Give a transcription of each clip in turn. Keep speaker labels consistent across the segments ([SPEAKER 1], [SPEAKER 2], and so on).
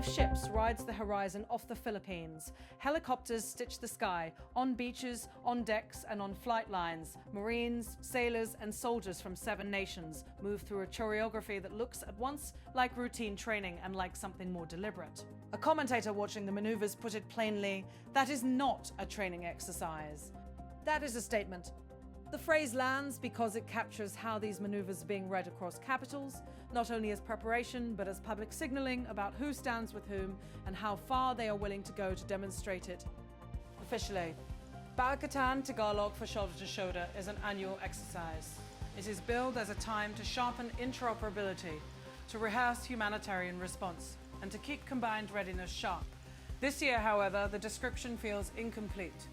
[SPEAKER 1] of ships rides the horizon off the Philippines. Helicopters stitch the sky, on beaches, on decks, and on flight lines. Marines, sailors, and soldiers from 7 nations move through a choreography that looks at once like routine training and like something more deliberate. A commentator watching the maneuvers put it plainly, that is not a training exercise. That is a statement. The phrase lands because it captures how these maneuvers are being read across capitals, not only as preparation, but as public signaling about who stands with whom and how far they are willing to go to demonstrate it. Officially, Balikatan Tagalog for shoulder to shoulder is an annual exercise. It is billed as a time to sharpen interoperability, to rehearse humanitarian response, and to keep combined readiness sharp. This year, however, the description feels incomplete.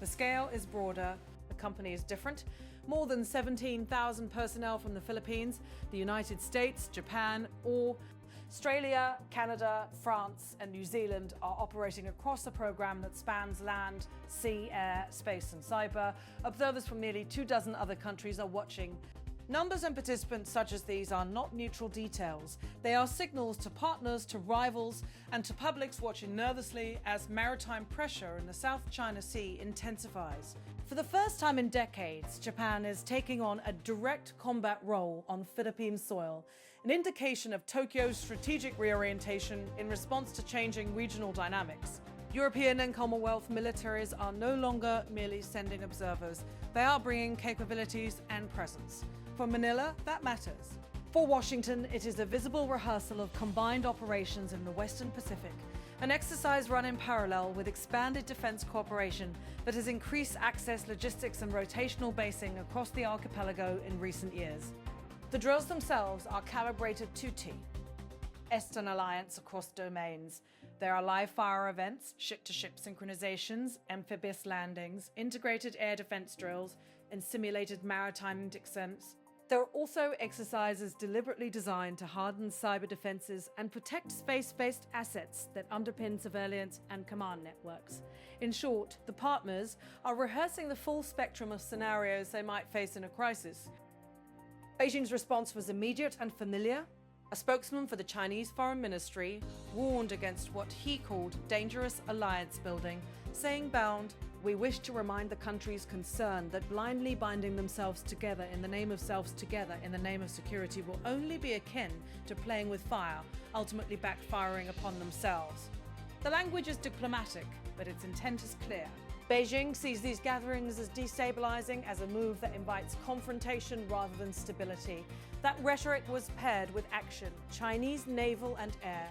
[SPEAKER 1] The scale is broader. The company is different. More than 17,000 personnel from the Philippines, the United States, Japan, or Australia, Canada, France, and New Zealand are operating across a program that spans land, sea, air, space, and cyber. Observers from nearly 24 other countries are watching. Numbers and participants such as these are not neutral details. They are signals to partners, to rivals, and to publics watching nervously as maritime pressure in the South China Sea intensifies. For the first time in decades, Japan is taking on a direct combat role on Philippine soil, an indication of Tokyo's strategic reorientation in response to changing regional dynamics. European and Commonwealth militaries are no longer merely sending observers. They are bringing capabilities and presence. For Manila, that matters. For Washington, it is a visible rehearsal of combined operations in the Western Pacific, an exercise run in parallel with expanded defense cooperation that has increased access, logistics, and rotational basing across the archipelago in recent years. The drills themselves are calibrated to T. Eastern alliance across domains. There are live fire events, ship-to-ship synchronizations, amphibious landings, integrated air defense drills, and simulated maritime descents. There are also exercises deliberately designed to harden cyber defenses and protect space-based assets that underpin surveillance and command networks. In short, the partners are rehearsing the full spectrum of scenarios they might face in a crisis. Beijing's response was immediate and familiar. A spokesman for the Chinese Foreign Ministry warned against what he called dangerous alliance building, saying bound, "We wish to remind the countries concerned that blindly binding themselves together in the name of security will only be akin to playing with fire, ultimately backfiring upon themselves." The language is diplomatic, but its intent is clear. Beijing sees these gatherings as destabilizing, as a move that invites confrontation rather than stability. That rhetoric was paired with action. Chinese naval and air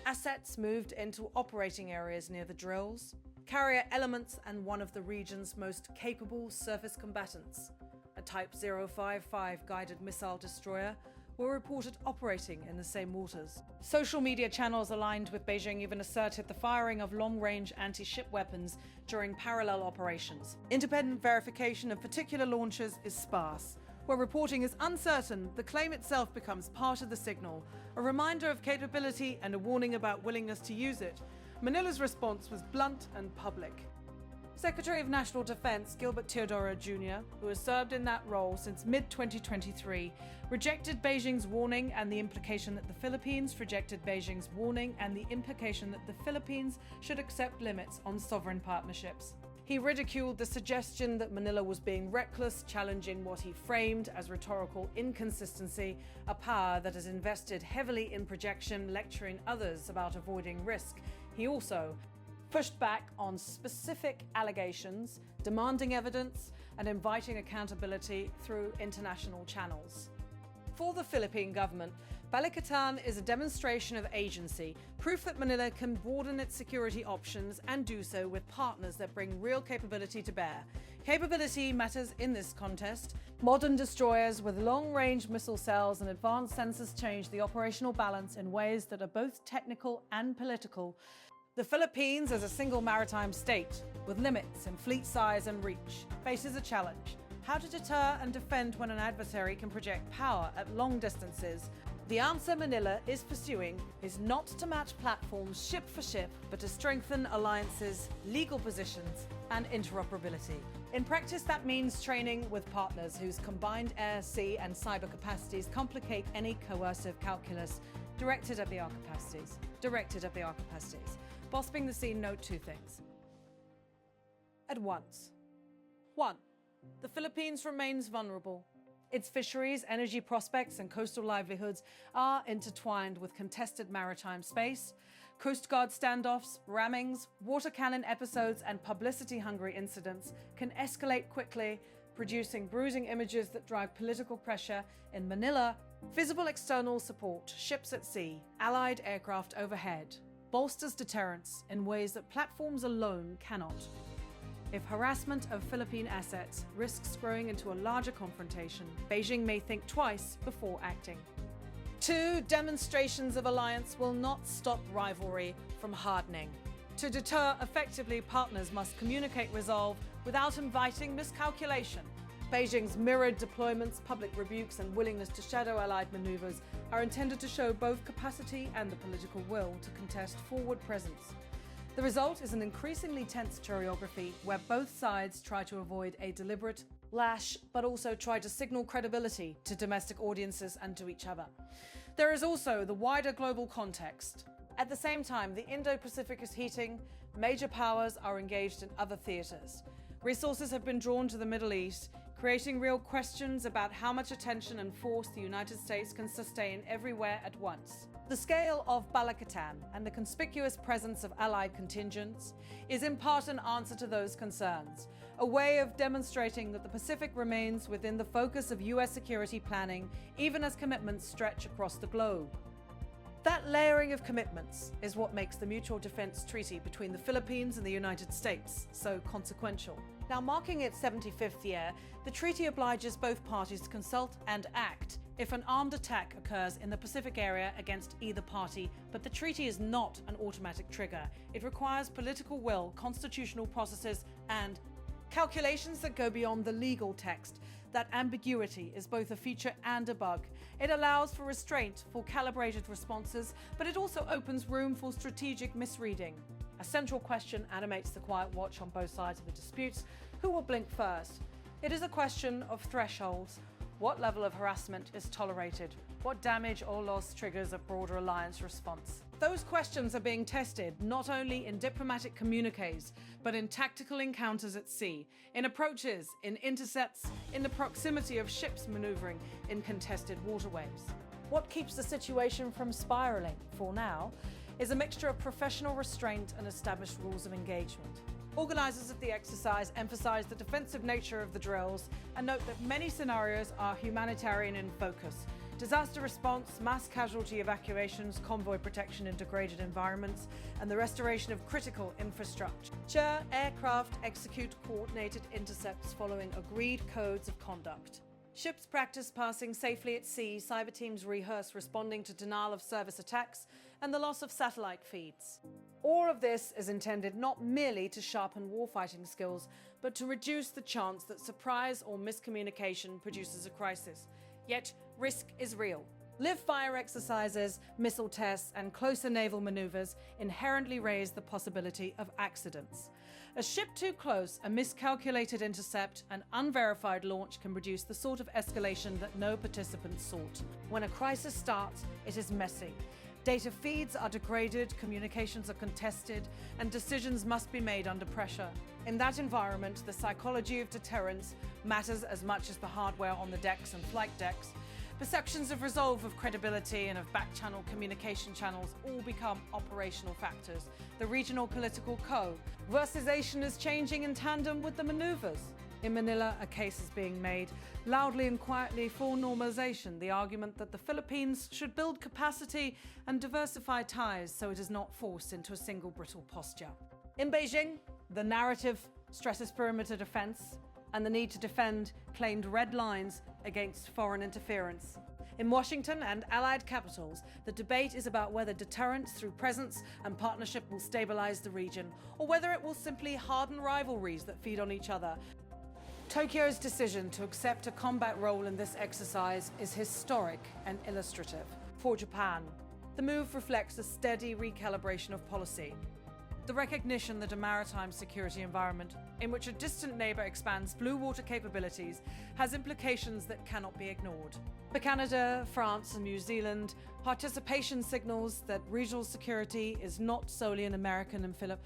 [SPEAKER 1] assets moved into operating areas near the drills. Carrier elements and one of the region's most capable surface combatants, a Type 055 guided missile destroyer, were reported operating in the same waters. Social media channels aligned with Beijing even asserted the firing of long-range anti-ship weapons during parallel operations. Independent verification of particular launches is sparse. Where reporting is uncertain, the claim itself becomes part of the signal, a reminder of capability and a warning about willingness to use it. Manila's response was blunt and public. Secretary of National Defense Gilbert Teodoro Jr., who has served in that role since mid-2023, rejected Beijing's warning and the implication that the Philippines should accept limits on sovereign partnerships. He ridiculed the suggestion that Manila was being reckless, challenging what he framed as rhetorical inconsistency, a power that has invested heavily in projection, lecturing others about avoiding risk. He also pushed back on specific allegations, demanding evidence, and inviting accountability through international channels. For the Philippine government, Balikatan is a demonstration of agency, proof that Manila can broaden its security options and do so with partners that bring real capability to bear. Capability matters in this contest. Modern destroyers with long-range missile cells and advanced sensors change the operational balance in ways that are both technical and political. The Philippines, as a single maritime state, with limits in fleet size and reach, faces a challenge. How to deter and defend when an adversary can project power at long distances. The answer Manila is pursuing is not to match platforms ship for ship, but to strengthen alliances, legal positions, and interoperability. In practice, that means training with partners whose combined air, sea, and cyber capacities complicate any coercive calculus directed at the our capacities. Bosping the scene, note two things. At once. 1. The Philippines remains vulnerable. Its fisheries, energy prospects, and coastal livelihoods are intertwined with contested maritime space. Coast Guard standoffs, rammings, water cannon episodes, and publicity-hungry incidents can escalate quickly, producing bruising images that drive political pressure in Manila. Visible external support, ships at sea, allied aircraft overhead, bolsters deterrence in ways that platforms alone cannot. If harassment of Philippine assets risks growing into a larger confrontation, Beijing may think twice before acting. 2. Demonstrations of alliance will not stop rivalry from hardening. To deter effectively, partners must communicate resolve without inviting miscalculation. Beijing's mirrored deployments, public rebukes, and willingness to shadow allied maneuvers are intended to show both capacity and the political will to contest forward presence. The result is an increasingly tense choreography where both sides try to avoid a deliberate lash, but also try to signal credibility to domestic audiences and to each other. There is also the wider global context. At the same time, the Indo-Pacific is heating, major powers are engaged in other theaters. Resources have been drawn to the Middle East, creating real questions about how much attention and force the United States can sustain everywhere at once. The scale of Balikatan and the conspicuous presence of allied contingents is in part an answer to those concerns, a way of demonstrating that the Pacific remains within the focus of US security planning, even as commitments stretch across the globe. That layering of commitments is what makes the Mutual Defense Treaty between the Philippines and the United States so consequential. Now, marking its 75th year, the treaty obliges both parties to consult and act if an armed attack occurs in the Pacific area against either party, but the treaty is not an automatic trigger. It requires political will, constitutional processes, and calculations that go beyond the legal text. That ambiguity is both a feature and a bug. It allows for restraint, for calibrated responses, but it also opens room for strategic misreading. A central question animates the quiet watch on both sides of the disputes. Who will blink first? It is a question of thresholds. What level of harassment is tolerated? What damage or loss triggers a broader alliance response? Those questions are being tested not only in diplomatic communiques, but in tactical encounters at sea, in approaches, in intercepts, in the proximity of ships maneuvering in contested waterways. What keeps the situation from spiraling, for now, is a mixture of professional restraint and established rules of engagement. Organisers of the exercise emphasise the defensive nature of the drills and note that many scenarios are humanitarian in focus. Disaster response, mass casualty evacuations, convoy protection in degraded environments, and the restoration of critical infrastructure. Aircraft execute coordinated intercepts following agreed codes of conduct. Ships practice passing safely at sea, cyber teams rehearse responding to denial of service attacks, and the loss of satellite feeds. All of this is intended not merely to sharpen warfighting skills, but to reduce the chance that surprise or miscommunication produces a crisis. Yet, risk is real. Live-fire exercises, missile tests, and closer naval maneuvers inherently raise the possibility of accidents. A ship too close, a miscalculated intercept, an unverified launch can produce the sort of escalation that no participant sought. When a crisis starts, it is messy. Data feeds are degraded, communications are contested, and decisions must be made under pressure. In that environment, the psychology of deterrence matters as much as the hardware on the decks and flight decks. Perceptions of resolve, of credibility, and of back-channel communication channels all become operational factors. The regional political conversation is changing in tandem with the maneuvers. In Manila, a case is being made, loudly and quietly, for normalization, the argument that the Philippines should build capacity and diversify ties so it is not forced into a single brittle posture. In Beijing, the narrative stresses perimeter defense and the need to defend claimed red lines against foreign interference. In Washington and allied capitals, the debate is about whether deterrence through presence and partnership will stabilize the region, or whether it will simply harden rivalries that feed on each other. Tokyo's decision to accept a combat role in this exercise is historic and illustrative. For Japan, the move reflects a steady recalibration of policy. The recognition that a maritime security environment in which a distant neighbour expands blue water capabilities has implications that cannot be ignored. For Canada, France and New Zealand, participation signals that regional security is not solely an American and Philippine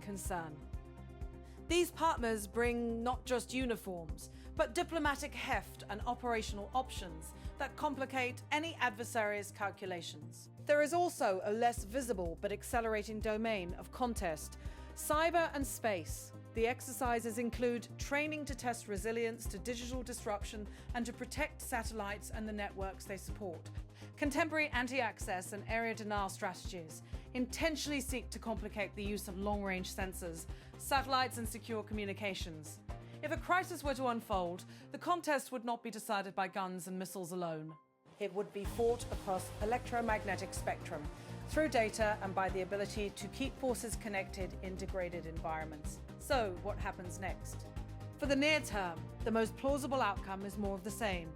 [SPEAKER 1] concern. These partners bring not just uniforms, but diplomatic heft and operational options that complicate any adversary's calculations. There is also a less visible but accelerating domain of contest: cyber and space. The exercises include training to test resilience to digital disruption and to protect satellites and the networks they support. Contemporary anti-access and area denial strategies intentionally seek to complicate the use of long-range sensors, satellites and secure communications. If a crisis were to unfold, the contest would not be decided by guns and missiles alone. It would be fought across electromagnetic spectrum, through data and by the ability to keep forces connected in degraded environments. So, what happens next? For the near term, the most plausible outcome is more of the same.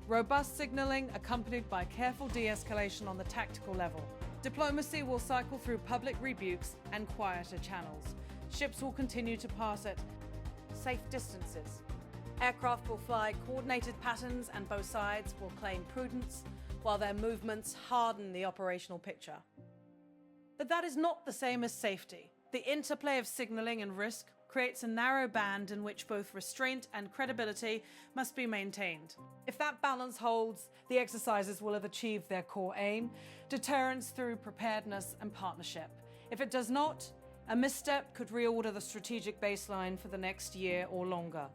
[SPEAKER 1] Robust signaling accompanied by careful de-escalation on the tactical level. Diplomacy will cycle through public rebukes and quieter channels. Ships will continue to pass at safe distances. Aircraft will fly coordinated patterns and both sides will claim prudence while their movements harden the operational picture. But that is not the same as safety. The interplay of signaling and risk creates a narrow band in which both restraint and credibility must be maintained. If that balance holds, the exercises will have achieved their core aim: deterrence through preparedness and partnership. If it does not, a misstep could reorder the strategic baseline for the next year or longer.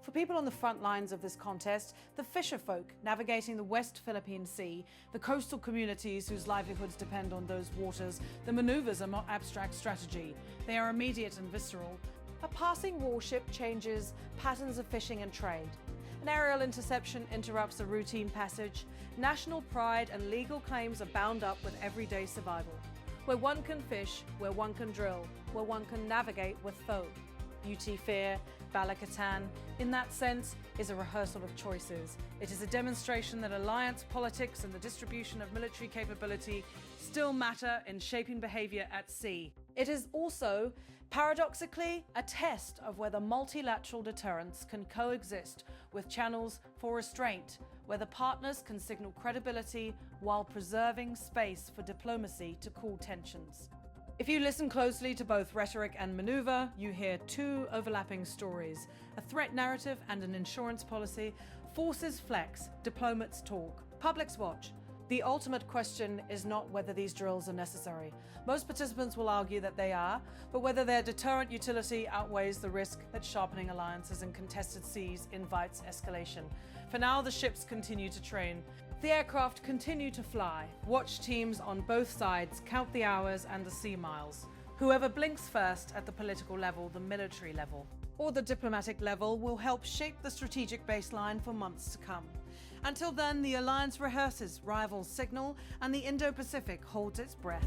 [SPEAKER 1] For people on the front lines of this contest, the fisherfolk navigating the West Philippine Sea, the coastal communities whose livelihoods depend on those waters, the maneuvers are not abstract strategy. They are immediate and visceral. A passing warship changes patterns of fishing and trade. An aerial interception interrupts a routine passage. National pride and legal claims are bound up with everyday survival. Where one can fish, where one can drill, where one can navigate with foe. Beauty Fair, Balikatan, in that sense, is a rehearsal of choices. It is a demonstration that alliance politics and the distribution of military capability still matter in shaping behavior at sea. It is also, paradoxically, a test of whether multilateral deterrence can coexist with channels for restraint, whether partners can signal credibility while preserving space for diplomacy to cool tensions. If you listen closely to both rhetoric and maneuver, you hear two overlapping stories: a threat narrative and an insurance policy. Forces flex, diplomats talk, publics watch. The ultimate question is not whether these drills are necessary. Most participants will argue that they are, but whether their deterrent utility outweighs the risk that sharpening alliances in contested seas invites escalation. For now, the ships continue to train. The aircraft continue to fly. Watch teams on both sides count the hours and the sea miles. Whoever blinks first at the political level, the military level, or the diplomatic level will help shape the strategic baseline for months to come. Until then, the alliance rehearses, rivals signal, and the Indo-Pacific holds its breath.